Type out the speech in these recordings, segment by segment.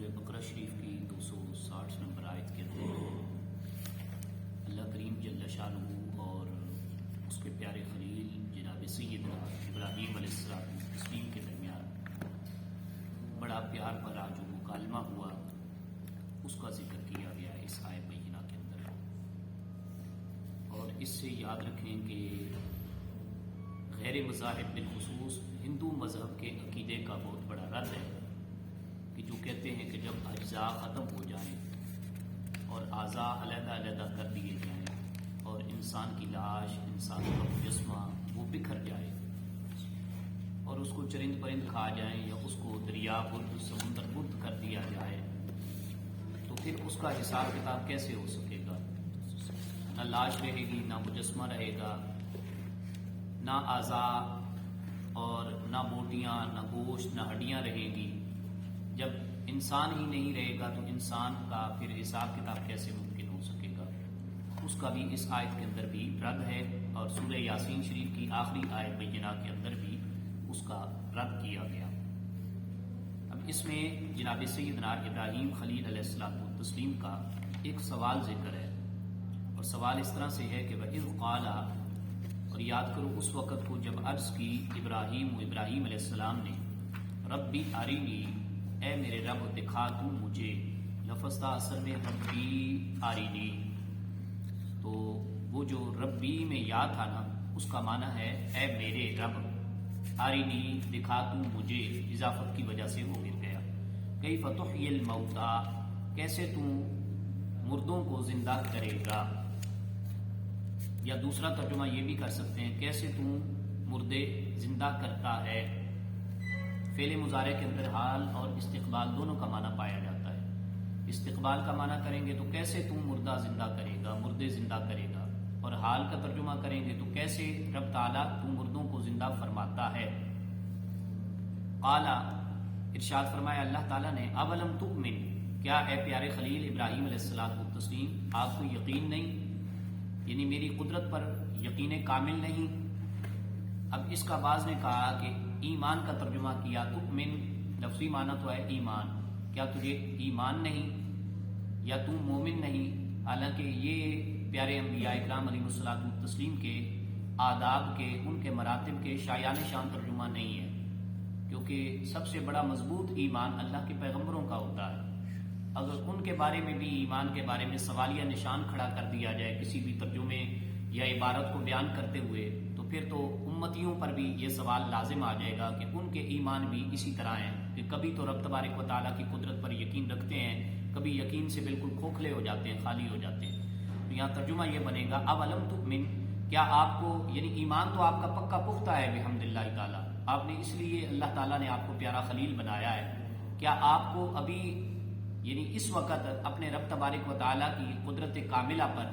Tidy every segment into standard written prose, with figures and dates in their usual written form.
سورہ بقرہ شریف کی 260 نمبر آیت کے اندر اللہ کریم جل شانہ اور اس کے پیارے خلیل جناب سیدنا ابراہیم علیہ السلام کے درمیان بڑا پیار بھرا جو مکالمہ ہوا اس کا ذکر کیا گیا ہے اس آیت بینہ کے اندر. اور اس سے یاد رکھیں کہ غیر مذاہب بالخصوص ہندو مذہب کے عقیدے کا بہت بڑا رد ہے کہ جو کہتے ہیں کہ جب اجزاء ختم ہو جائیں اور اعضاء علیحدہ علیحدہ کر دیے جائیں اور انسان کی لاش، انسان کا مجسمہ وہ بکھر جائے اور اس کو چرند پرند کھا جائیں یا اس کو دریا برد سمندر برد کر دیا جائے تو پھر اس کا حساب کتاب کیسے ہو سکے گا؟ نہ لاش رہے گی، نہ مجسمہ رہے گا، نہ اعضاء اور نہ بوٹیاں، نہ گوشت، نہ ہڈیاں رہیں گی. جب انسان ہی نہیں رہے گا تو انسان کا پھر حساب کتاب کیسے ممکن ہو سکے گا؟ اس کا بھی اس آیت کے اندر بھی رد ہے اور سورہ یاسین شریف کی آخری آیت بینہ کے اندر بھی اس کا رد کیا گیا. اب اس میں جناب سیدنا ابراہیم خلیل علیہ السلام کا ایک سوال ذکر ہے اور سوال اس طرح سے ہے کہ وَإِذْ قَالَ، اور یاد کرو اس وقت کو جب عرض کی ابراہیم علیہ السلام نے ربی ارینی، اے میرے رب دکھا تو مجھے. لفظ تھا اصل میں ربی ارینی، تو وہ جو ربی میں یا تھا نا اس کا معنی ہے اے میرے رب، ارینی دکھا تو مجھے، اضافت کی وجہ سے وہ گر گیا. کیف تحیی الموتیٰ، کیسے تو مردوں کو زندہ کرے گا، یا دوسرا ترجمہ یہ بھی کر سکتے ہیں کیسے تو مردے زندہ کرتا ہے. فعل مضارع کے اندر حال اور استقبال دونوں کا معنی پایا جاتا ہے. استقبال کا معنی کریں گے تو کیسے تو مردہ زندہ کرے گا، مردے زندہ کرے گا، اور حال کا ترجمہ کریں گے تو کیسے رب تعالیٰ تو مردوں کو زندہ فرماتا ہے. قالا، ارشاد فرمایا اللہ تعالیٰ نے اولم تؤمن، کیا اے پیارے خلیل ابراہیم علیہ السلام آپ کو یقین نہیں، یعنی میری قدرت پر یقین کامل نہیں. اب اس کا بعض نے کہا کہ ایمان کا ترجمہ کیا، تؤمن لفظی معنی تو ہے ایمان، کیا تجھے ایمان نہیں یا تم مومن نہیں؟ حالانکہ یہ پیارے انبیاء اکرام علیہ السلام کے آداب کے، ان کے مراتب کے شایان شان ترجمہ نہیں ہے، کیونکہ سب سے بڑا مضبوط ایمان اللہ کے پیغمبروں کا ہوتا ہے. اگر ان کے بارے میں بھی، ایمان کے بارے میں سوالیہ نشان کھڑا کر دیا جائے کسی بھی ترجمے یا عبارت کو بیان کرتے ہوئے تو پھر تو امتیوں پر بھی یہ سوال لازم آ جائے گا کہ ان کے ایمان بھی اسی طرح ہیں کہ کبھی تو رب تبارک و تعالیٰ کی قدرت پر یقین رکھتے ہیں، کبھی یقین سے بالکل کھوکھلے ہو جاتے ہیں، خالی ہو جاتے ہیں. تو یہاں ترجمہ یہ بنے گا اولم تؤمن، کیا آپ کو، یعنی ایمان تو آپ کا پکا پختہ ہے بحمدللہ تعالیٰ، آپ نے اس لیے اللہ تعالیٰ نے آپ کو پیارا خلیل بنایا ہے، کیا آپ کو ابھی یعنی اس وقت اپنے رب تبارک و تعالیٰ کی قدرت کاملہ پر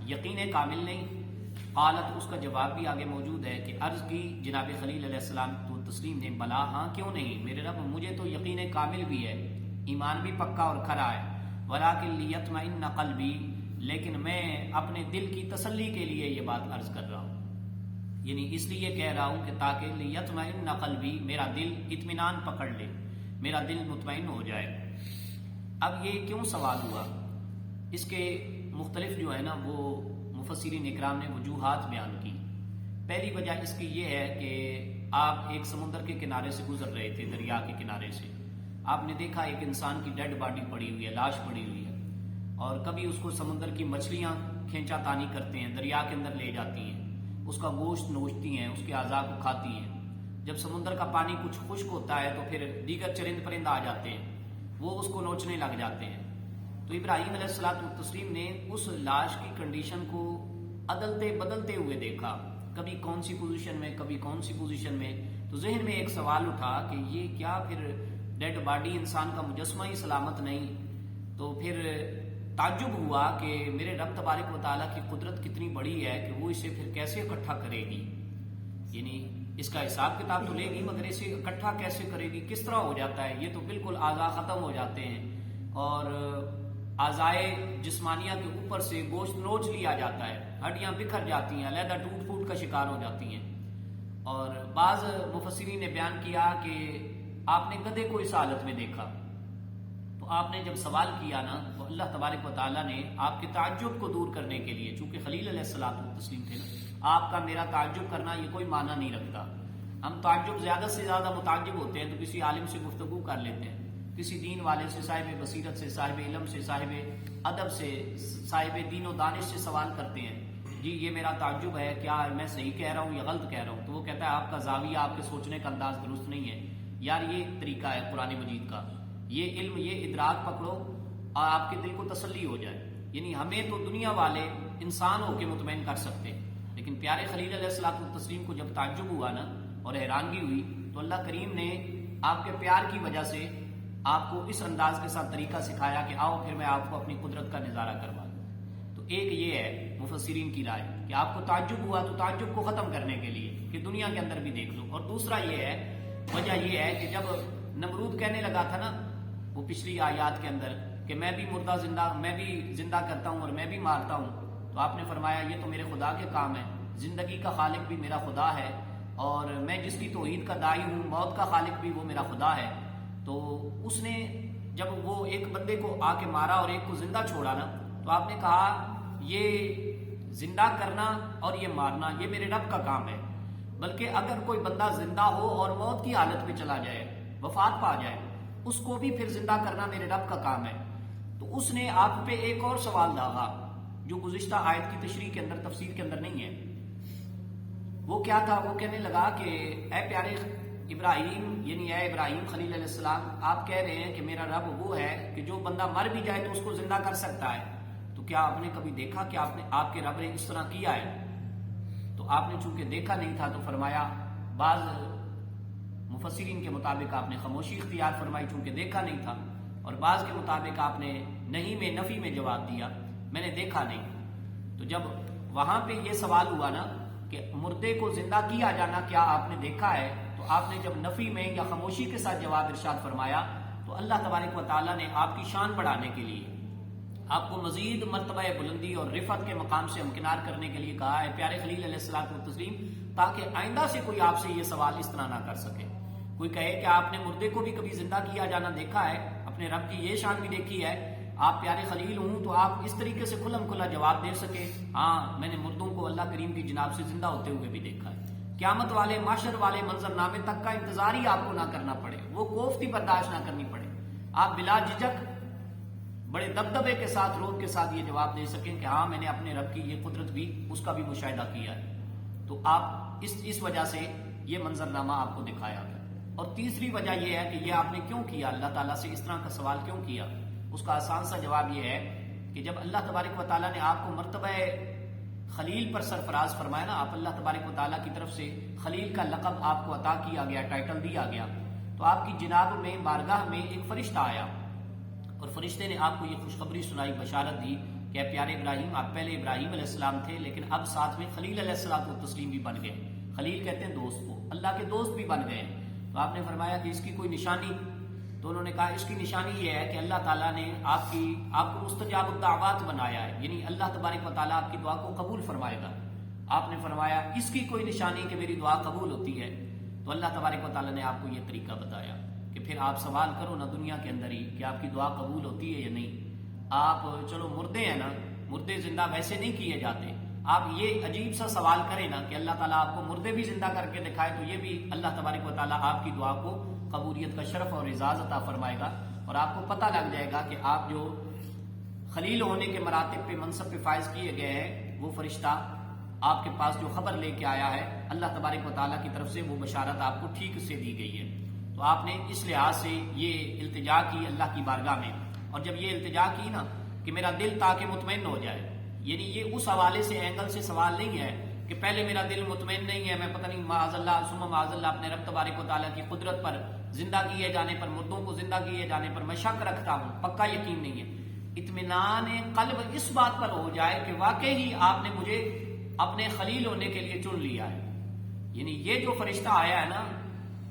یقین کامل نہیں؟ قالت، اس کا جواب بھی آگے موجود ہے کہ عرض کی جناب خلیل علیہ السلام تو تسلیم نے، بلا ہاں کیوں نہیں میرے رب، مجھے تو یقین کامل بھی ہے، ایمان بھی پکا اور کھرا ہے. ولکن لیطمئن قلبی، لیکن میں اپنے دل کی تسلی کے لیے یہ بات عرض کر رہا ہوں، یعنی اس لیے کہہ رہا ہوں کہ تاکہ لیطمئن قلبی، میرا دل اطمینان پکڑ لے، میرا دل مطمئن ہو جائے. اب یہ کیوں سوال ہوا؟ اس کے مختلف جو ہے نا وہ مفسرین اکرام نے وجوہات بیان کی. پہلی وجہ اس کی یہ ہے کہ آپ ایک سمندر کے کنارے سے گزر رہے تھے، دریا کے کنارے سے، آپ نے دیکھا ایک انسان کی ڈیڈ باڈی پڑی ہوئی ہے، لاش پڑی ہوئی ہے، اور کبھی اس کو سمندر کی مچھلیاں کھینچا تانی کرتے ہیں، دریا کے اندر لے جاتی ہیں، اس کا گوشت نوچتی ہیں، اس کے اعضاء کو کھاتی ہیں. جب سمندر کا پانی کچھ خشک ہوتا ہے تو پھر دیگر چرند پرند آ جاتے ہیں، وہ اس کو نوچنے لگ جاتے ہیں. تو ابراہیم علیہ السلام نے اس لاش کی کنڈیشن کو عدلتے بدلتے ہوئے دیکھا، کبھی کون سی پوزیشن میں، کبھی کون سی پوزیشن میں. تو ذہن میں ایک سوال اٹھا کہ یہ کیا پھر ڈیڈ باڈی انسان کا مجسمہ ہی سلامت نہیں؟ تو پھر تعجب ہوا کہ میرے رب تبارک و تعالیٰ کی قدرت کتنی بڑی ہے کہ وہ اسے پھر کیسے اکٹھا کرے گی، یعنی اس کا حساب کتاب تو لے گی مگر اسے اکٹھا کیسے کرے گی، کس طرح ہو جاتا ہے؟ یہ تو بالکل اعضاء ختم ہو جاتے ہیں اور اعضائے جسمانیہ کے اوپر سے گوشت نوچ لیا جاتا ہے، ہڈیاں بکھر جاتی ہیں، علیحدہ ٹوٹ پھوٹ کا شکار ہو جاتی ہیں. اور بعض مفسرین نے بیان کیا کہ آپ نے گدھے کو اس حالت میں دیکھا، تو آپ نے جب سوال کیا نا تو اللہ تبارک و تعالیٰ نے آپ کے تعجب کو دور کرنے کے لیے، چونکہ خلیل علیہ السلام تسلیم تھے نا، آپ کا میرا تعجب کرنا یہ کوئی معنی نہیں رکھتا. ہم تعجب زیادہ سے زیادہ متعجب ہوتے ہیں تو کسی عالم سے گفتگو کر لیتے ہیں، کسی دین والے سے، صاحب بصیرت سے، صاحب علم سے، صاحب ادب سے، صاحب دین و دانش سے سوال کرتے ہیں، جی یہ میرا تعجب ہے، کیا میں صحیح کہہ رہا ہوں یا غلط کہہ رہا ہوں؟ تو وہ کہتا ہے آپ کا زاویہ، آپ کے سوچنے کا انداز درست نہیں ہے. یار یہ طریقہ ہے قرآن مجید کا، یہ علم، یہ ادراک پکڑو اور آپ کے دل کو تسلی ہو جائے. یعنی ہمیں تو دنیا والے انسان ہو کے مطمئن کر سکتے، لیکن پیارے خلیل علیہ الصلوۃ والتسلیم کو جب تعجب ہوا نا اور حیرانگی ہوئی تو اللہ کریم نے آپ کے پیار کی وجہ سے آپ کو اس انداز کے ساتھ طریقہ سکھایا کہ آؤ پھر میں آپ کو اپنی قدرت کا نظارہ کروا دوں. تو ایک یہ ہے مفسرین کی رائے کہ آپ کو تعجب ہوا تو تعجب کو ختم کرنے کے لیے کہ دنیا کے اندر بھی دیکھ لو. اور دوسرا یہ ہے، وجہ یہ ہے کہ جب نمرود کہنے لگا تھا نا وہ پچھلی آیات کے اندر کہ میں بھی مردہ زندہ، میں بھی زندہ کرتا ہوں اور میں بھی مارتا ہوں، تو آپ نے فرمایا یہ تو میرے خدا کے کام ہے، زندگی کا خالق بھی میرا خدا ہے اور میں جس کی توحید کا داعی ہوں، موت کا خالق بھی وہ میرا خدا ہے. تو اس نے جب وہ ایک بندے کو آ کے مارا اور ایک کو زندہ چھوڑا نا تو آپ نے کہا یہ زندہ کرنا اور یہ مارنا یہ میرے رب کا کام ہے، بلکہ اگر کوئی بندہ زندہ ہو اور موت کی حالت میں چلا جائے، وفات پا جائے، اس کو بھی پھر زندہ کرنا میرے رب کا کام ہے. تو اس نے آپ پہ ایک اور سوال داغا جو گزشتہ آیت کی تشریح کے اندر، تفسیر کے اندر نہیں ہے. وہ کیا تھا؟ وہ کہنے لگا کہ اے پیارے ابراہیم، یعنی اے ابراہیم خلیل علیہ السلام، آپ کہہ رہے ہیں کہ میرا رب وہ ہے کہ جو بندہ مر بھی جائے تو اس کو زندہ کر سکتا ہے، تو کیا آپ نے کبھی دیکھا کہ آپ کے رب نے اس طرح کیا ہے؟ تو آپ نے چونکہ دیکھا نہیں تھا تو فرمایا، بعض مفسرین کے مطابق آپ نے خاموشی اختیار فرمائی چونکہ دیکھا نہیں تھا، اور بعض کے مطابق آپ نے نہیں میں، نفی میں جواب دیا، میں نے دیکھا نہیں. تو جب وہاں پہ یہ سوال ہوا نا کہ مردے کو زندہ کیا جانا کیا آپ نے دیکھا ہے، تو آپ نے جب نفی میں یا خاموشی کے ساتھ جواب ارشاد فرمایا تو اللہ تبارک و تعالیٰ نے آپ کی شان بڑھانے کے لیے، آپ کو مزید مرتبہ بلندی اور رفعت کے مقام سے امکنار کرنے کے لیے کہا ہے پیارے خلیل علیہ الصلوۃ والتسلیم، تاکہ آئندہ سے کوئی آپ سے یہ سوال اس طرح نہ کر سکے. کوئی کہے کہ آپ نے مردے کو بھی کبھی زندہ کیا جانا دیکھا ہے، اپنے رب کی یہ شان بھی دیکھی ہے، آپ پیارے خلیل ہوں تو آپ اس طریقے سے کھلم کھلا جواب دے سکے، ہاں میں نے مردوں کو اللہ کریم کی جناب سے زندہ ہوتے ہوئے بھی دیکھا ہے. قیامت والے، محشر والے منظر نامے تک کا انتظار ہی آپ کو نہ کرنا پڑے، وہ کوفتی برداشت نہ کرنی پڑے، آپ بلا جھجک بڑے دبدبے کے ساتھ، روب کے ساتھ یہ جواب دے سکیں کہ ہاں میں نے اپنے رب کی یہ قدرت بھی، اس کا بھی مشاہدہ کیا ہے. تو آپ اس وجہ سے یہ منظرنامہ آپ کو دکھایا گیا. اور تیسری وجہ یہ ہے کہ یہ آپ نے کیوں کیا، اللہ تعالیٰ سے اس طرح کا سوال کیوں کیا؟ اس کا آسان سا جواب یہ ہے کہ جب اللہ تبارک و تعالیٰ نے آپ کو مرتبہ خلیل پر سرفراز فرمایا نا، آپ اللہ تبارک و تعالیٰ کی طرف سے خلیل کا لقب آپ کو عطا کیا گیا، ٹائٹل دیا گیا، تو آپ کی جناب میں، بارگاہ میں ایک فرشتہ آیا اور فرشتے نے آپ کو یہ خوشخبری سنائی، بشارت دی کہ اے پیارے ابراہیم، آپ پہلے ابراہیم علیہ السلام تھے لیکن اب ساتھ میں خلیل علیہ الصلوۃ والتسلیم بھی بن گئے. خلیل کہتے ہیں دوست کو، اللہ کے دوست بھی بن گئے. تو آپ نے فرمایا کہ اس کی کوئی نشانی؟ تو انہوں نے کہا اس کی نشانی یہ ہے کہ اللہ تعالیٰ نے آپ کو مستجاب الدعوات بنایا ہے، یعنی اللہ تبارک و تعالیٰ آپ کی دعا کو قبول فرمائے گا. آپ نے فرمایا اس کی کوئی نشانی کہ میری دعا قبول ہوتی ہے؟ تو اللہ تبارک و تعالیٰ نے آپ کو یہ طریقہ بتایا کہ پھر آپ سوال کرو نا دنیا کے اندر ہی کہ آپ کی دعا قبول ہوتی ہے یا نہیں. آپ چلو مردے ہیں نا، مردے زندہ ویسے نہیں کیے جاتے، آپ یہ عجیب سا سوال کریں نا کہ اللہ تعالیٰ آپ کو مردے بھی زندہ کر کے دکھائے، تو یہ بھی اللہ تبارک و تعالیٰ آپ کی دعا کو قبولیت کا شرف اور اعزاز عطا فرمائے گا، اور آپ کو پتہ لگ جائے گا کہ آپ جو خلیل ہونے کے مراتب پہ، منصب پہ فائز کیے گئے ہیں، وہ فرشتہ آپ کے پاس جو خبر لے کے آیا ہے اللہ تبارک و تعالیٰ کی طرف سے، وہ بشارت آپ کو ٹھیک سے دی گئی ہے. تو آپ نے اس لحاظ سے یہ التجا کی اللہ کی بارگاہ میں، اور جب یہ التجا کی نا کہ میرا دل تاکہ مطمئن ہو جائے، یعنی یہ اس حوالے سے، اینگل سے سوال نہیں ہے کہ پہلے میرا دل مطمئن نہیں ہے، میں پتہ نہیں معاذ اللہ ثم معاذ اللہ اپنے رب تبارک و تعالیٰ کی قدرت پر، زندہ کیے جانے پر، مردوں کو زندہ کیے جانے پر میں شک رکھتا ہوں، پکا یقین نہیں ہے. اطمینان قلب اس بات پر ہو جائے کہ واقعی ہی آپ نے مجھے اپنے خلیل ہونے کے لیے چن لیا ہے. یعنی یہ جو فرشتہ آیا ہے نا،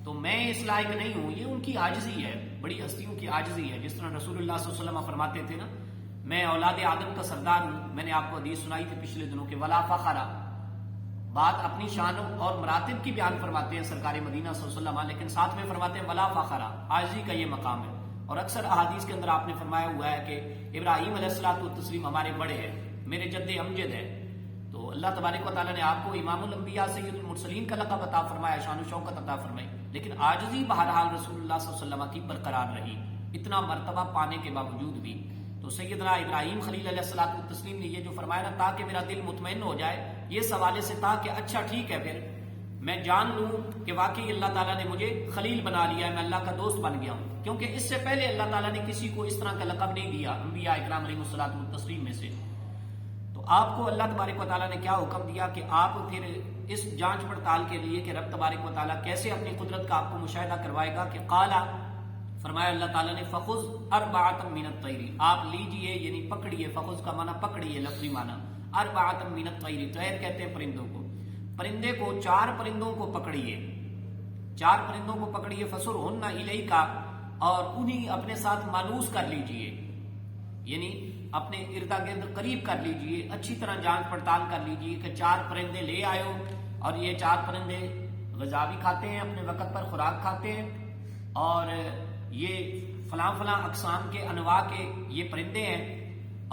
تو میں اس لائق نہیں ہوں، یہ ان کی عاجزی ہے، بڑی ہستیوں کی عاجزی ہے. جس طرح رسول اللہ صلی اللہ علیہ وسلم فرماتے تھے نا، میں اولاد آدم کا سردار ہوں. میں نے آپ کو حدیث سنائی تھی پچھلے دنوں کہ ولا فخرا، بات اپنی شان اور مراتب کی بیان فرماتے ہیں سرکار مدینہ صلی اللہ علیہ وسلم، لیکن ساتھ میں فرماتے ہیں ولا فخرا، عاجزی کا یہ مقام ہے. اور اکثر احادیث کے اندر آپ نے فرمایا ہوا ہے کہ ابراہیم علیہ الصلوۃ والتسلیم ہمارے بڑے ہیں، میرے جد امجد ہے. تو اللہ تبارک و تعالیٰ نے آپ کو امام الانبیاء سید المرسلین کا لقب عطا فرمایا، شان و شوکت عطا فرمائی، لیکن عاجزی بہرحال رسول اللہ صلی اللہ علیہ وسلم کی برقرار رہی اتنا مرتبہ پانے کے باوجود بھی. تو سیدنا ابراہیم خلیل علیہ الصلوۃ والتسلیم نے یہ جو فرمایا نا، تاکہ میرا دل مطمئن ہو جائے، یہ سوالے سے تھا کہ اچھا ٹھیک ہے، پھر میں جان لوں کہ واقعی اللہ تعالیٰ نے مجھے خلیل بنا لیا ہے، میں اللہ کا دوست بن گیا ہوں. کیونکہ اس سے پہلے اللہ تعالیٰ نے کسی کو اس طرح کا لقب نہیں دیا انبیاء اکرام علیہ الصلوۃ والتسلیم میں سے. تو آپ کو اللہ تبارک و تعالیٰ نے کیا حکم دیا کہ آپ پھر اس جانچ پڑتال کے لیے کہ رب تبارک و تعالیٰ کیسے اپنی قدرت کا آپ کو مشاہدہ کروائے گا، کہ قالا فرمایا اللہ تعالیٰ نے فخذ اربعۃ من الطیر، آپ لیجئے یعنی پکڑیے، فخذ کا معنی پکڑیے، لفظی معنی اربعۃ من الطیر، طیر کہتے ہیں پرندوں کو، پرندے کو 4 پرندوں کو پکڑیے، 4 پرندوں کو پکڑیے، فسرہن الیک، اور انہیں اپنے ساتھ مانوس کر لیجئے، یعنی اپنے ارد گرد قریب کر لیجئے، اچھی طرح جانچ پڑتال کر لیجئے کہ 4 پرندے لے آئے ہو، اور یہ 4 پرندے غذا بھی کھاتے ہیں، اپنے وقت پر خوراک کھاتے ہیں، اور یہ فلاں فلاں اقسام کے انواع کے یہ پرندے ہیں،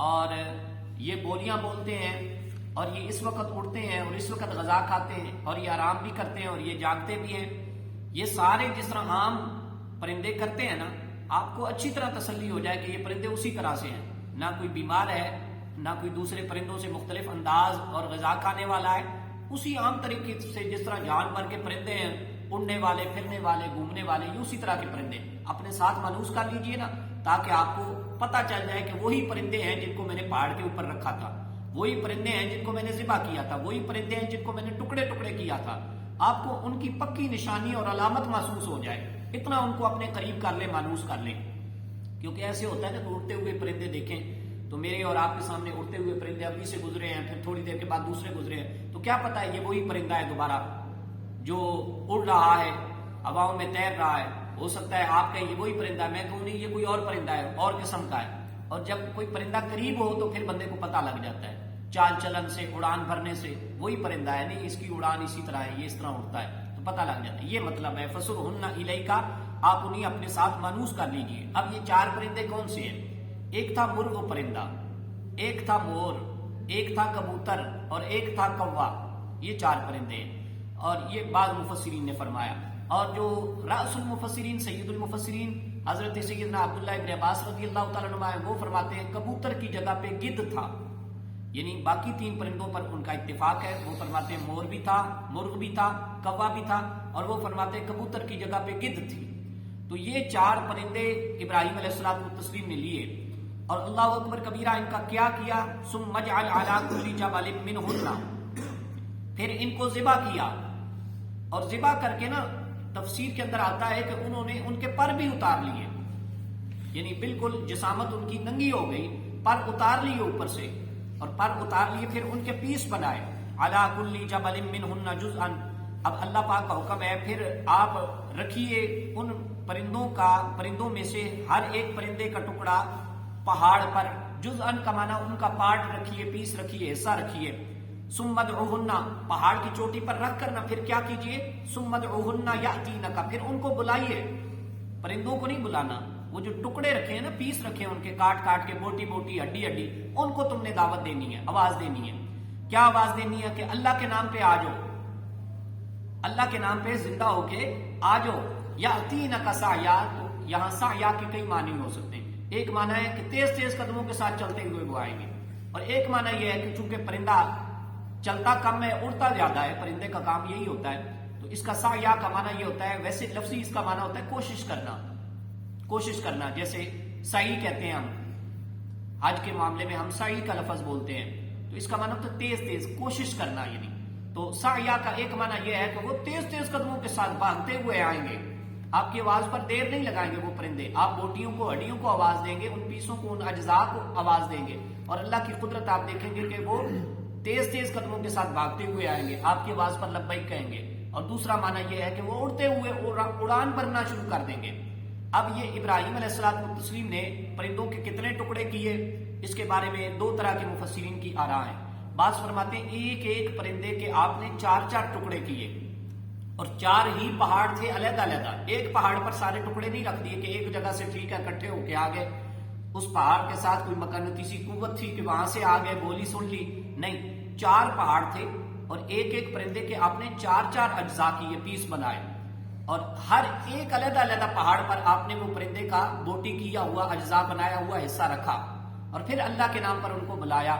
اور یہ بولیاں بولتے ہیں، اور یہ اس وقت اڑتے ہیں اور اس وقت غذا کھاتے ہیں، اور یہ آرام بھی کرتے ہیں اور یہ جاگتے بھی ہیں. یہ سارے جس طرح عام پرندے کرتے ہیں نا، آپ کو اچھی طرح تسلی ہو جائے کہ یہ پرندے اسی طرح سے ہیں، نہ کوئی بیمار ہے، نہ کوئی دوسرے پرندوں سے مختلف انداز اور غذا کھانے والا ہے، اسی عام طریقے سے جس طرح جانور کے پرندے ہیں، اڑنے والے، پھرنے والے، گھومنے والے، یہ اسی طرح کے پرندے اپنے ساتھ مانوس کر لیجئے نا، تاکہ آپ کو پتہ چل جائے کہ وہی پرندے ہیں جن کو میں نے پہاڑ کے اوپر رکھا تھا، وہی پرندے ہیں جن کو میں نے ذبح کیا تھا، وہی پرندے ہیں جن کو میں نے ٹکڑے ٹکڑے کیا تھا. آپ کو ان کی پکی نشانی اور علامت محسوس ہو جائے، اتنا ان کو اپنے قریب کر لیں، مانوس کر لیں. کیونکہ ایسے ہوتا ہے نا، اڑتے ہوئے پرندے دیکھیں تو میرے اور آپ کے سامنے اڑتے ہوئے پرندے ابھی سے گزرے ہیں، پھر تھوڑی دیر کے بعد دوسرے گزرے ہیں، تو کیا پتا ہے یہ وہی پرندہ ہے دوبارہ جو اڑ رہا ہے، ہواؤں میں تیر رہا ہے. ہو سکتا ہے آپ کہیں یہ وہی پرندہ ہے، میں کہوں نہیں یہ کوئی اور پرندہ ہے، اور قسم کا ہے. اور جب کوئی پرندہ قریب ہو تو پھر بندے کو پتہ لگ جاتا ہے، چال چلن سے، اڑان بھرنے سے وہی پرندہ ہے، نہیں اس کی اڑان اسی طرح ہے، یہ اس طرح اڑتا ہے، تو پتہ لگ جاتا ہے. یہ مطلب ہے فسرہن الیک، آپ انہیں اپنے ساتھ مانوس کر لیجئے. اب یہ 4 پرندے کون سے ہیں؟ ایک تھا مرغ پرندہ، ایک تھا مور، ایک تھا کبوتر، اور ایک تھا کوا. یہ 4 پرندے ہیں، اور یہ بعض مفسرین نے فرمایا. اور جو رأس المفسرین، سید المفسرین حضرت سیدنا عبداللہ ابن عباس رضی اللہ تعالیٰ عنہ وہ فرماتے ہیں کبوتر کی جگہ پہ گدھ تھا، یعنی باقی 3 پرندوں پر ان کا اتفاق ہے. وہ فرماتے ہیں مور بھی تھا، مرغ بھی تھا، کوا بھی تھا، اور وہ فرماتے ہیں کبوتر کی جگہ پہ گدھ تھی. تو یہ 4 پرندے ابراہیم علیہ الصلوۃ والتسلیم نے لیے، اور اللہ اکبر کبیرہ ان کا کیا کیا، ثم اجعل علی کل جبل منہن، پھر ان کو ذبح کیا. اور ذبح کر کے نا تفسیر کے اندر آتا ہے کہ انہوں نے ان کے پر بھی اتار لیے، یعنی بالکل جسامت ان کی ننگی ہو گئی، پر اتار لیے اوپر سے، اور پر اتار لیے پھر ان کے پیس بنائے. علی کل جبل منہن جزءا، اب اللہ پاک کا حکم ہے پھر آپ رکھیے ان پرندوں میں سے ہر ایک پرندے کا ٹکڑا پہاڑ پر، جزءا کا معنی ان کا پارٹ رکھیے، پیس رکھیے، حصہ رکھیے. ثم ادعوہن، پہاڑ کی چوٹی پر رکھ کر نہ پھر کیا کیجئے، ثم ادعوہن یاتینک، پھر ان کو بلائیے. پرندوں کو نہیں بلانا، وہ جو ٹکڑے رکھے ہیں نا، پیس رکھے ہیں ان کے، کاٹ کاٹ کے، بوٹی بوٹی، ہڈی ہڈی، ان کو تم نے دعوت دینی ہے، آواز دینی ہے. کیا آواز دینی ہے؟ کہ اللہ کے نام پہ آ جاؤ، اللہ کے نام پہ زندہ ہو کے آ جاؤ. یاتینک سعیا، یہاں سعیا کے کئی معنی ہو سکتے ہیں. ایک معنی ہے کہ تیز تیز قدموں کے ساتھ چلتے ہوئے وہ آئیں گے، اور ایک معنی یہ ہے کہ چونکہ پرندہ چلتا کم ہے، اڑتا زیادہ ہے، پرندے کا کام یہی ہوتا ہے، تو اس کا سعیا کا معنی یہ ہوتا ہے، ویسے لفظی اس کا معنی ہوتا ہے کوشش کرنا، کوشش کرنا. جیسے سعی کہتے ہیں ہم حج کے معاملے میں، ہم سعی کا لفظ بولتے ہیں، تو اس کا معنی ہوتا ہے تیز تیز کوشش کرنا. یعنی تو سعیا کا ایک معنی یہ ہے کہ وہ تیز تیز قدموں کے ساتھ بھاگتے ہوئے آئیں گے، آپ کی آواز پر دیر نہیں لگائیں گے وہ پرندے. آپ بوٹیوں کو، ہڈیوں کو آواز دیں گے، ان پیسوں کو، ان اجزاء کو آواز دیں گے، اور اللہ کی قدرت آپ دیکھیں گے کہ وہ تیز تیز قدموں کے ساتھ بھاگتے ہوئے آئیں گے، آپ کی آواز پر لبیک کہیں گے. اور دوسرا معنی یہ ہے کہ وہ اڑتے ہوئے اڑان بھرنا شروع کر دیں گے. اب یہ ابراہیم علیہ الصلوۃ والتسلیم نے پرندوں کے کتنے ٹکڑے کیے، اس کے بارے میں 2 طرح کے مفسرین کی آراء ہیں. بعض فرماتے ہیں ایک ایک پرندے کے آپ نے 4 4 ٹکڑے کیے، اور 4 ہی پہاڑ تھے علیحدہ علیحدہ. ایک پہاڑ پر سارے ٹکڑے نہیں رکھ دیے کہ ایک جگہ سے ٹھیک ہے اکٹھے ہو کے آ گئے. اس پہاڑ کے ساتھ کوئی مقناطیسی قوت تھی کہ وہاں سے آ گئے, بولی سن لی, نہیں. 4 پہاڑ تھے اور ایک ایک پرندے کے آپ نے 4 اجزاء کیے, پیس بنائے, اور ہر ایک علیحدہ علیحدہ پہاڑ پر آپ نے وہ پرندے کا بوٹی کیا ہوا اجزاء بنایا ہوا حصہ رکھا, اور پھر اللہ کے نام پر ان کو بلایا.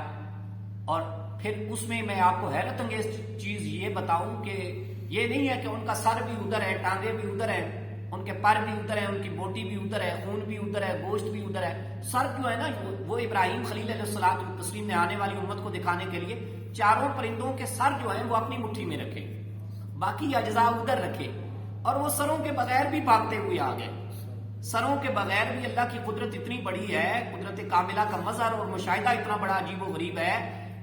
اور پھر اس میں آپ کو حیرت انگیز چیز یہ بتاؤں کہ یہ نہیں ہے کہ ان کا سر بھی ادھر ہے, ٹانگیں بھی ادھر ہیں, ان کے پر بھی ادھر ہے, ان کی بوٹی بھی ادھر ہے, خون بھی ادھر ہے, گوشت بھی ادھر ہے. سر جو ہے نا وہ ابراہیم خلیل علیہ الصلوۃ والتسلیم نے آنے والی امت کو دکھانے کے لیے 4 پرندوں کے سر جو ہیں وہ اپنی مٹھی میں رکھے, باقی اجزاء ادھر رکھے, اور وہ سروں کے بغیر بھی بھاگتے ہوئے آ گئے. سروں کے بغیر بھی اللہ کی قدرت اتنی بڑی ہے, قدرت کاملہ کا مظہر اور مشاہدہ اتنا بڑا عجیب و غریب ہے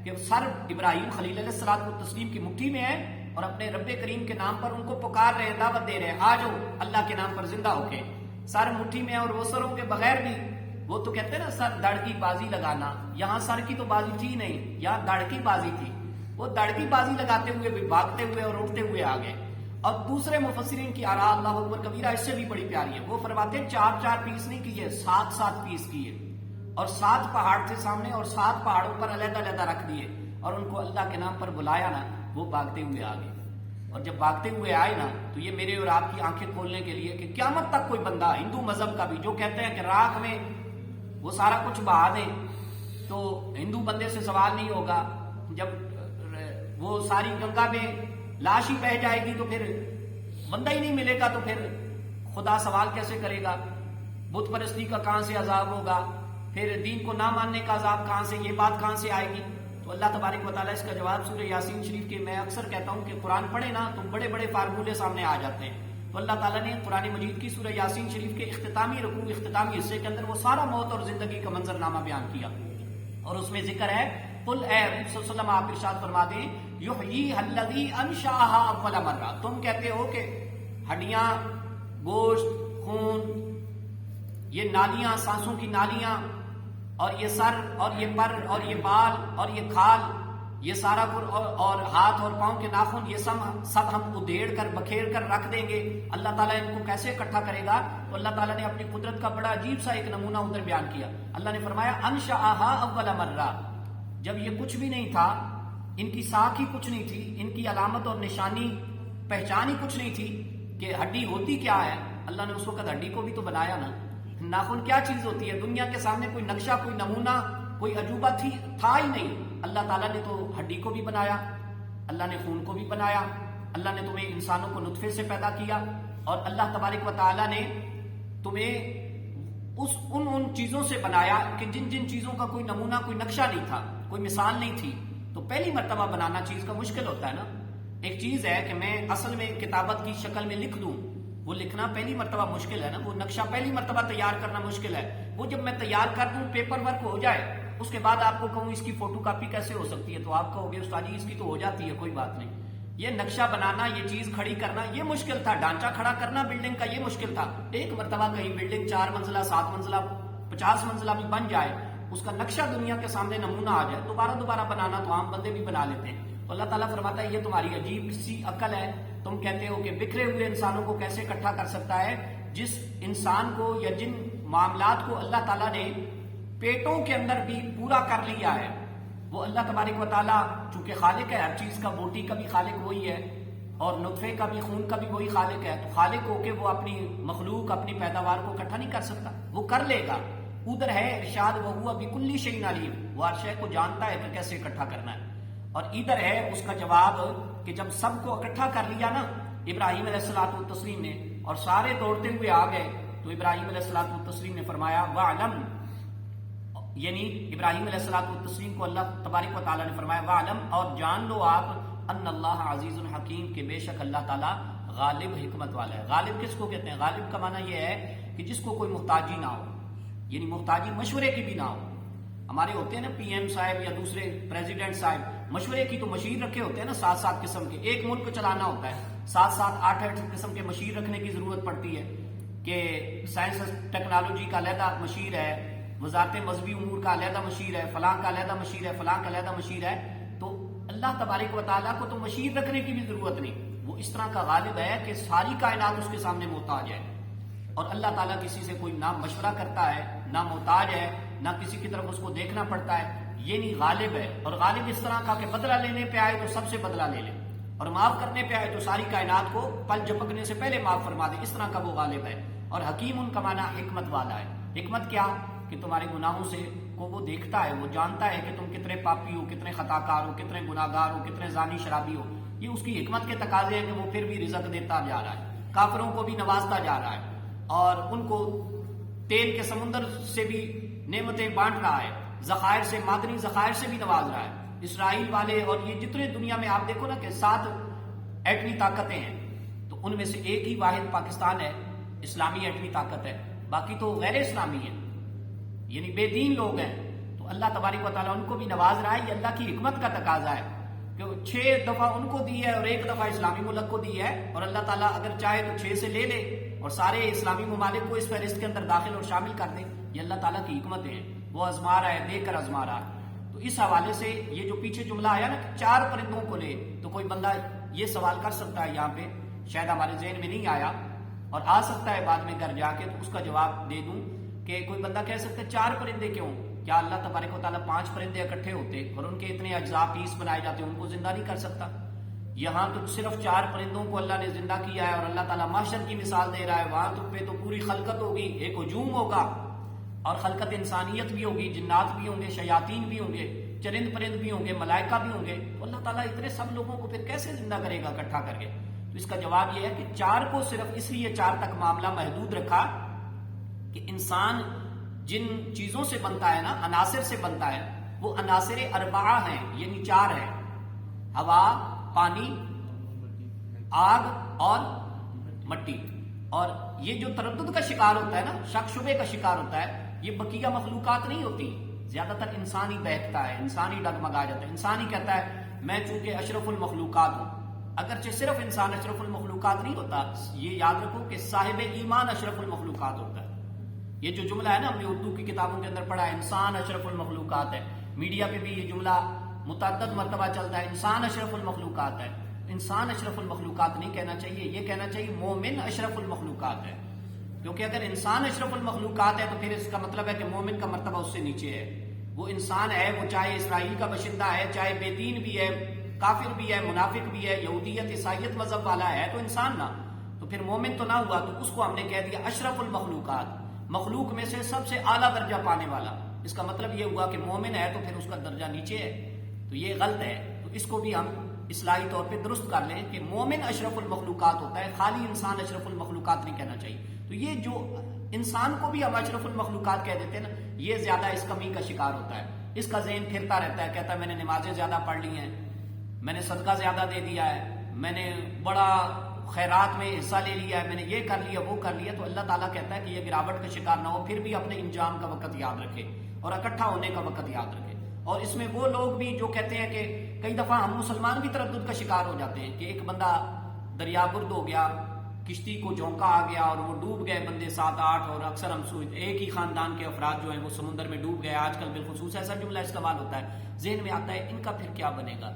کہ سر ابراہیم خلیل علیہ الصلوۃ والتسلیم کی مٹھی میں ہے, اور اپنے رب کریم کے نام پر ان کو پکار رہے ہیں, دعوت دے رہے ہیں, آ جاؤ اللہ کے نام پر زندہ ہو کے. سر مٹھی میں, اور وہ سروں کے بغیر بھی. وہ تو کہتے ہیں نا سر دڑ کی بازی لگانا, یہاں سر کی تو بازی تھی نہیں, یہاں دڑ کی بازی تھی. وہ دڑ کی بازی لگاتے ہوئے بھی بھاگتے ہوئے اور اٹھتے ہوئے آ گئے. اور دوسرے مفسرین کی آراء اللہ اکبر کبیرہ اس سے بھی بڑی پیاری ہے. وہ فرماتے ہیں 4 پیس نہیں کیے, 7 پیس کیے, اور 7 پہاڑ تھے سامنے, اور 7 پہاڑوں پر علیحدہ علیحدہ رکھ دیے, اور ان کو اللہ کے نام پر بلایا نا, وہ بھاگتے ہوئے آ گئے. اور جب بھاگتے ہوئے آئے نا, تو یہ میرے اور آپ کی آنکھیں کھولنے کے لیے کہ قیامت تک کوئی بندہ ہندو مذہب کا بھی جو کہتے ہیں کہ راکھ میں وہ سارا کچھ بہا دیں تو ہندو بندے سے سوال نہیں ہوگا, جب وہ ساری گنگا میں لاش ہی بہہ جائے گی تو پھر بندہ ہی نہیں ملے گا, تو پھر خدا سوال کیسے کرے گا, بت پرستی کا کہاں سے عذاب ہوگا, پھر دین کو نہ ماننے کا عذاب کہاں سے, یہ بات کہاں سے آئے گی. تو اللہ تبارک و تعالیٰ اس کا جواب سورہ یاسین شریف کے, میں اکثر کہتا ہوں کہ قرآن پڑھے نا تو بڑے بڑے فارمولے سامنے آ جاتے ہیں. تو اللہ تعالیٰ نے قرآن مجید کی سورہ یاسین شریف کے اختتامی رکوع, اختتامی حصے کے اندر وہ سارا موت اور زندگی کا منظرنامہ بیان کیا, اور اس میں ذکر ہے قل اے حبیب صلی اللہ علیہ وسلم آپ ارشاد فرما دیں یحییھا الذی انشأھا اول مرہ. تم کہتے ہو کہ ہڈیاں, گوشت, خون, یہ نالیاں, سانسوں کی نالیاں, اور یہ سر اور یہ پر اور یہ بال اور یہ کھال, یہ سارا اور ہاتھ اور پاؤں کے ناخن, یہ سب ہم ادھیڑ کر بکھیر کر رکھ دیں گے. اللہ تعالیٰ ان کو کیسے اکٹھا کرے گا؟ تو اللہ تعالیٰ نے اپنی قدرت کا بڑا عجیب سا ایک نمونہ ادھر بیان کیا. اللہ نے فرمایا انشأھا اول مرہ, جب یہ کچھ بھی نہیں تھا, ان کی ساکھ ہی کچھ نہیں تھی, ان کی علامت اور نشانی پہچان ہی کچھ نہیں تھی کہ ہڈی ہوتی کیا ہے. اللہ نے اس وقت ہڈی کو بھی تو بنایا نا. ناخن کیا چیز ہوتی ہے؟ دنیا کے سامنے کوئی نقشہ, کوئی نمونہ, کوئی عجوبہ تھا ہی نہیں. اللہ تعالیٰ نے تو ہڈی کو بھی بنایا, اللہ نے خون کو بھی بنایا, اللہ نے تمہیں انسانوں کو نطفے سے پیدا کیا, اور اللہ تبارک و تعالیٰ نے تمہیں ان چیزوں سے بنایا کہ جن جن چیزوں کا کوئی نمونہ, کوئی نقشہ نہیں تھا, کوئی مثال نہیں تھی. تو پہلی مرتبہ بنانا چیز کا مشکل ہوتا ہے نا. ایک چیز ہے کہ میں اصل میں کتابت کی شکل میں لکھ دوں, وہ لکھنا پہلی مرتبہ مشکل ہے نا. وہ نقشہ پہلی مرتبہ تیار کرنا مشکل ہے. وہ جب میں تیار کر دوں, پیپر ورک ہو جائے, اس کے بعد آپ کو کہوں اس کی فوٹو کاپی کیسے ہو سکتی ہے, تو آپ کہو گے استاد جی اس کی تو ہو جاتی ہے, کوئی بات نہیں. یہ نقشہ بنانا, یہ چیز کھڑی کرنا, یہ مشکل تھا. ڈھانچہ کھڑا کرنا بلڈنگ کا, یہ مشکل تھا. ایک مرتبہ کہیں بلڈنگ 4 منزلہ, 7 منزلہ, 50 منزلہ بھی بن جائے, اس کا نقشہ دنیا کے سامنے نمونہ آ جائے, دوبارہ بنانا تو عام بندے بھی بنا لیتے ہیں. تو اللہ تعالیٰ فرماتا ہے یہ تمہاری عجیب سی عقل ہے. تم کہتے ہو کہ بکھرے ہوئے انسانوں کو کیسے اکٹھا کر سکتا ہے. جس انسان کو یا جن معاملات کو اللہ تعالیٰ نے پیٹوں کے اندر بھی پورا کر لیا ہے, وہ اللہ تبارک و تعالیٰ چونکہ خالق ہے, ہر چیز کا, بوٹی کا بھی خالق وہی ہے, اور نطفے کا بھی, خون کا بھی وہی خالق ہے. تو خالق ہو کے وہ اپنی مخلوق, اپنی پیداوار کو اکٹھا نہیں کر سکتا, وہ کر لے گا. ادھر ہے ارشاد وہو بکل شیء علیم, وہ ہر شے کو جانتا ہے کہ کیسے اکٹھا کرنا ہے. اور ادھر ہے اس کا جواب کہ جب سب کو اکٹھا کر لیا نا ابراہیم علیہ الصلوۃ والتسلیم نے, اور سارے دوڑتے ہوئے آ گئے, تو ابراہیم علیہ الصلوۃ والتسلیم نے فرمایا وَعْلَمْ, یعنی ابراہیم علیہ الصلوۃ والتسلیم کو اللہ تبارک و تعالیٰ نے فرمایا وَعْلَمْ, اور جان لو آپ, ان اللہ عزیز الحکیم, کہ بے شک اللہ تعالیٰ غالب حکمت والا ہے. غالب کس کو کہتے ہیں؟ غالب کا معنی یہ ہے کہ جس کو کوئی محتاجی نہ ہو, یعنی محتاجی مشورے کی بھی نہ ہو. ہمارے ہوتے ہیں نا پی ایم صاحب یا دوسرے پریزیڈنٹ صاحب, مشورے کی تو مشیر رکھے ہوتے ہیں نا 7 قسم کے. ایک ملک کو چلانا ہوتا ہے, 7 8 قسم کے مشیر رکھنے کی ضرورت پڑتی ہے, کہ سائنس ٹیکنالوجی کا علیحدہ مشیر ہے, وزارت مذہبی امور کا علیحدہ مشیر ہے, فلاں کا علیحدہ مشیر ہے, فلاں کا علیحدہ مشیر ہے. تو اللہ تبارک و تعالیٰ کو تو مشیر رکھنے کی بھی ضرورت نہیں، وہ اس طرح کا غالب ہے کہ ساری کائنات اس کے سامنے محتاج ہے، اور اللہ تعالیٰ کسی سے کوئی نہ مشورہ کرتا ہے، نہ محتاج ہے، نہ کسی کی طرف اس کو دیکھنا پڑتا ہے، یہ نہیں غالب ہے۔ اور غالب اس طرح کا کہ بدلہ لینے پہ آئے تو سب سے بدلہ لے لے، اور معاف کرنے پہ آئے تو ساری کائنات کو پل جھپکنے سے پہلے معاف فرما دے، اس طرح کا وہ غالب ہے۔ اور حکیم ان کا معنی حکمت والا ہے۔ حکمت کیا؟ کہ تمہارے گناہوں سے کو وہ دیکھتا ہے، وہ جانتا ہے کہ تم کتنے پاپی ہو، کتنے خطا کار ہو، کتنے گناہ گار ہو، کتنے زانی شرابی ہو۔ یہ اس کی حکمت کے تقاضے ہیں کہ وہ پھر بھی رزق دیتا جا رہا ہے، کافروں کو بھی نوازتا جا رہا ہے، اور ان کو تیل کے سمندر سے بھی نعمتیں بانٹ رہا ہے، ذخائر سے، معدنی ذخائر سے بھی نواز رہا ہے۔ اسرائیل والے اور یہ جتنے دنیا میں آپ دیکھو نا کہ 7 ایٹمی طاقتیں ہیں، تو ان میں سے ایک ہی واحد پاکستان ہے، اسلامی ایٹمی طاقت ہے، باقی تو غیر اسلامی ہیں، یعنی بے دین لوگ ہیں۔ تو اللہ تبارک و تعالیٰ ان کو بھی نواز رہا ہے، یہ اللہ کی حکمت کا تقاضا ہے کہ 6 دفعہ ان کو دی ہے اور 1 دفعہ اسلامی ملک کو دی ہے، اور اللہ تعالیٰ اگر چاہے تو 6 سے لے لے اور سارے اسلامی ممالک کو اس فہرست کے اندر داخل اور شامل کر دے۔ یہ اللہ تعالیٰ کی حکمتیں ہیں، وہ آزما رہا ہے، دے کر آزما رہا ہے۔ تو اس حوالے سے یہ جو پیچھے جملہ آیا نا کہ 4 پرندوں کو لے، تو کوئی بندہ یہ سوال کر سکتا ہے یہاں پہ، شاید ہمارے ذہن میں نہیں آیا اور آ سکتا ہے بعد میں گھر جا کے، تو اس کا جواب دے دوں کہ کوئی بندہ کہہ سکتا ہے 4 پرندے کیوں؟ کیا اللہ تبارک و تعالیٰ 5 پرندے اکٹھے ہوتے اور ان کے اتنے اجزاء پیس بنائے جاتے ان کو زندہ نہیں کر سکتا؟ یہاں تو صرف 4 پرندوں کو اللہ نے زندہ کیا ہے، اور اللہ تعالیٰ محشر کی مثال دے رہا ہے، وہاں تو پہ تو پوری خلقت ہوگی، ایک ہجوم ہوگا، اور خلقت انسانیت بھی ہوگی، جنات بھی ہوں گے، شیاطین بھی ہوں گے، چرند پرند بھی ہوں گے، ملائکہ بھی ہوں گے۔ تو اللہ تعالیٰ اتنے سب لوگوں کو پھر کیسے زندہ کرے گا اکٹھا کر کے؟ تو اس کا جواب یہ ہے کہ 4 کو صرف اس لیے 4 تک معاملہ محدود رکھا کہ انسان جن چیزوں سے بنتا ہے نا، عناصر سے بنتا ہے، وہ عناصر اربعہ ہیں، یعنی 4 ہیں: ہوا، پانی، آگ اور مٹی۔ اور یہ جو تردد کا شکار ہوتا ہے نا، شک شبے کا شکار ہوتا ہے، یہ بقیہ مخلوقات نہیں ہوتی، زیادہ تر انسان ہی بہکتا ہے، انسان ہی ڈگمگا جاتا ہے، انسان ہی کہتا ہے میں چونکہ اشرف المخلوقات ہوں، اگرچہ صرف انسان اشرف المخلوقات نہیں ہوتا، یہ یاد رکھو کہ صاحب ایمان اشرف المخلوقات ہوتا ہے۔ یہ جو جملہ ہے نا، ہم نے اردو کی کتابوں کے اندر پڑھا ہے، انسان اشرف المخلوقات ہے، میڈیا پہ بھی یہ جملہ متعدد مرتبہ چلتا ہے، انسان اشرف المخلوقات ہے۔ انسان اشرف المخلوقات نہیں کہنا چاہیے، یہ کہنا چاہیے مومن اشرف المخلوقات ہے، کیونکہ اگر انسان اشرف المخلوقات ہے تو پھر اس کا مطلب ہے کہ مومن کا مرتبہ اس سے نیچے ہے۔ وہ انسان ہے، وہ چاہے اسرائیل کا باشندہ ہے، چاہے بے دین بھی ہے، کافر بھی ہے، منافق بھی ہے، یہودیت عیسائیت مذہب والا ہے، تو انسان نہ، تو پھر مومن تو نہ ہوا، تو اس کو ہم نے کہہ دیا اشرف المخلوقات، مخلوق میں سے سب سے اعلیٰ درجہ پانے والا۔ اس کا مطلب یہ ہوا کہ مومن ہے تو پھر اس کا درجہ نیچے ہے، تو یہ غلط ہے۔ تو اس کو بھی ہم اصلاحی طور پہ درست کر لیں کہ مومن اشرف المخلوقات ہوتا ہے، خالی انسان اشرف المخلوقات نہیں کہنا چاہیے۔ تو یہ جو انسان کو بھی ہم اشرف المخلوقات کہہ دیتے ہیں نا، یہ زیادہ اس کمی کا شکار ہوتا ہے، اس کا ذہن پھرتا رہتا ہے، کہتا ہے میں نے نمازیں زیادہ پڑھ لی ہیں، میں نے صدقہ زیادہ دے دیا ہے، میں نے بڑا خیرات میں حصہ لے لیا ہے، میں نے یہ کر لیا وہ کر لیا۔ تو اللہ تعالیٰ کہتا ہے کہ یہ گراوٹ کا شکار نہ ہو، پھر بھی اپنے انجام کا وقت یاد رکھے اور اکٹھا ہونے کا وقت یاد رکھے۔ اور اس میں وہ لوگ بھی جو کہتے ہیں کہ کئی دفعہ ہم مسلمان بھی تردد کا شکار ہو جاتے ہیں کہ ایک بندہ دریا برد ہو گیا، کشتی کو جھونکا آ گیا اور وہ ڈوب گئے بندے 7-8، اور اکثر ہم ایک ہی خاندان کے افراد جو ہیں وہ سمندر میں ڈوب گئے۔ آج کل بالخصوص ایسا جملہ استعمال ہوتا ہے، ذہن میں آتا ہے ان کا پھر کیا بنے گا،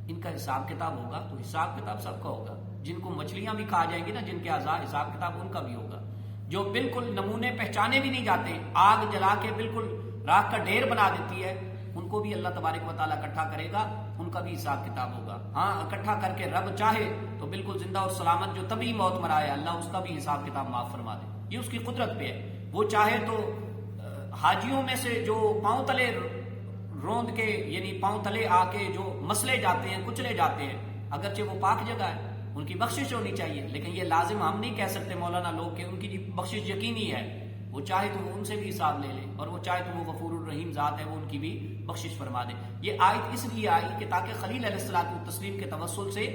ان کا حساب کتاب ہوگا۔ تو حساب کتاب سب کا ہوگا، جن کو مچھلیاں بھی کھا جائیں گی نا، جن کے اعضاء، حساب کتاب ان کا بھی ہوگا۔ جو بالکل نمونے پہچانے بھی نہیں جاتے، آگ جلا کے بالکل راکھ کا ڈھیر بنا دیتی ہے، ان کو بھی اللہ تبارک و تعالیٰ اکٹھا کرے گا، ان کا بھی حساب کتاب ہوگا۔ ہاں، اکٹھا کر کے رب چاہے تو بالکل زندہ اور سلامت جو طبی موت مرائے، اللہ اس کا بھی حساب کتاب معاف فرما دے، یہ اس کی قدرت پہ ہے۔ وہ چاہے تو حاجیوں میں سے جو پاؤں تلے روند کے، یعنی پاؤں تلے آ کے جو مسلے جاتے ہیں، کچلے جاتے ہیں، اگرچہ وہ پاک جگہ ہے، ان کی بخشش ہونی چاہیے، لیکن یہ لازم ہم نہیں کہہ سکتے مولانا لوگ کہ ان کی بخشش یقینی ہے۔ وہ چاہے تو وہ ان سے بھی حساب لے لے، اور وہ چاہے تو وہ غفور الرحیم ذات ہے، وہ ان کی بھی بخشش فرما دے۔ یہ آیت اس لیے آئی کہ تاکہ خلیل علیہ الصلوۃ والتسلیم کے توسل سے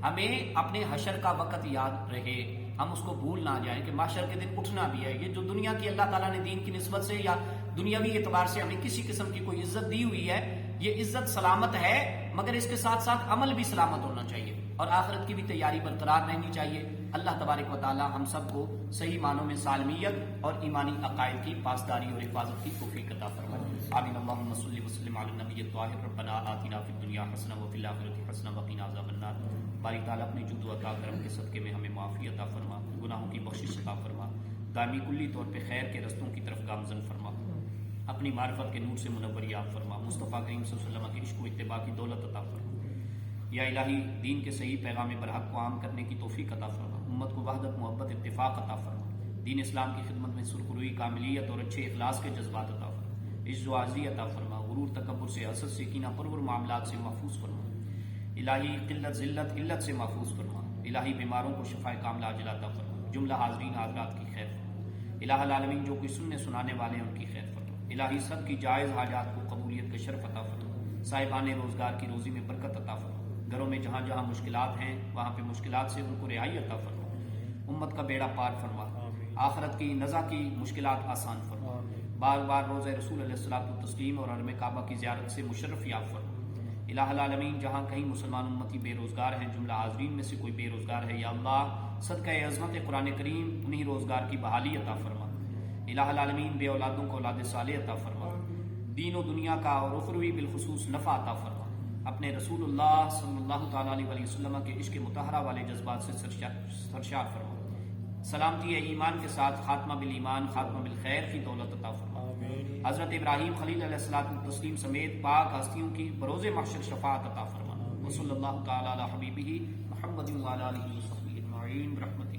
ہمیں اپنے حشر کا وقت یاد رہے، ہم اس کو بھول نہ جائیں کہ محشر کے دن اٹھنا بھی ہے۔ یہ جو دنیا کی اللہ تعالیٰ نے دین کی نسبت سے یا دنیاوی اعتبار سے ہمیں کسی قسم کی کوئی عزت دی ہوئی ہے، یہ عزت سلامت ہے مگر اس کے ساتھ ساتھ عمل بھی سلامت ہونا چاہیے اور آخرت کی بھی تیاری برقرار رہنی چاہیے۔ اللہ تبارک و تعالی ہم سب کو صحیح معنوں میں سالمیت اور ایمانی عقائد کی پاسداری اور حفاظت کی توفیق عطا فرمائے۔ آمین۔ اللہم صلی وسلم علی النبی الطاہر۔ ربنا آتنا فی الدنیا حسنہ وفی الآخرۃ حسنہ وقنا عذاب النار۔ باری تعالیٰ اپنی جود و عطا کرم کے صدقے میں ہمیں معافی عطا فرما، گناہوں کی بخشش عطا فرما، دائمی کلی طور پہ خیر کے رستوں کی طرف گامزن فرما، اپنی معرفت کے نور سے منور یاب فرما، مصطفیٰ کریم صلی اللہ علیہ وسلم کی عشق و اتباع کی دولت عطا فرما۔ یا الہی دین کے صحیح پیغام برحق کو عام کرنے کی توفیق عطا فرما، امت کو وحدت محبت اتفاق عطا فرما، دین اسلام کی خدمت میں سرخروئی کاملیت اور اچھے اخلاص کے جذبات عطا فرما، عجز و عاجزی عطا فرما، غرور تکبر سے، حسد سے، کینہ پرور معاملات سے محفوظ فرما، الہی قلت ذلت علت سے محفوظ فرما، الہی بیماروں کو شفائے کاملہ عاجل عطا فرما، جملہ حاضرین حاضرات کی خیر فرما، الہ العالمین جو کوئی سننے سنانے والے ہیں ان کی خیر فرما، الہی سب کی جائز حاجات کو قبولیت کا شرف عطا فرما، صاحبان روزگار کی روزی میں برکت عطا فرما، گھروں میں جہاں جہاں مشکلات ہیں وہاں پہ مشکلات سے ان کو رہائی عطا فرما، امت کا بیڑا پار فرما، آخرت کی نزا کی مشکلات آسان فرما، بار بار روزہ رسول علیہ الصلوۃ والتسلیم اور حرم کعبہ کی زیارت سے مشرف یاب فرما۔ الہ العالمین جہاں کہیں مسلمان امتی بے روزگار ہیں، جملہ حاضرین میں سے کوئی بے روزگار ہے، یا اللہ صدقہ عظمت قرآن کریم انہی روزگار کی بحالی عطا فرما۔ الہ العالمین بے اولادوں کو اولاد صالح عطا فرما، دین و دنیا کا اور اخروی بالخصوص نفع عطا فرما، اپنے رسول اللہ صلی اللہ تعالیٰ علیہ وسلم کے عشق مطہرہ والے جذبات سے سرشار فرما، سلامتی ایمان کے ساتھ خاتمہ بالایمان خاتمہ بالخیر کی دولت عطا فرما، حضرت ابراہیم خلیل علیہ الصلوۃ والتسلیم سمیت پاک ہستیوں کی بروز محشر شفاعت عطا فرما، وصلی اللہ تعالیٰ علی حبیبہ محمد وعلی آلہ وصحبہ اجمعین برحمتہ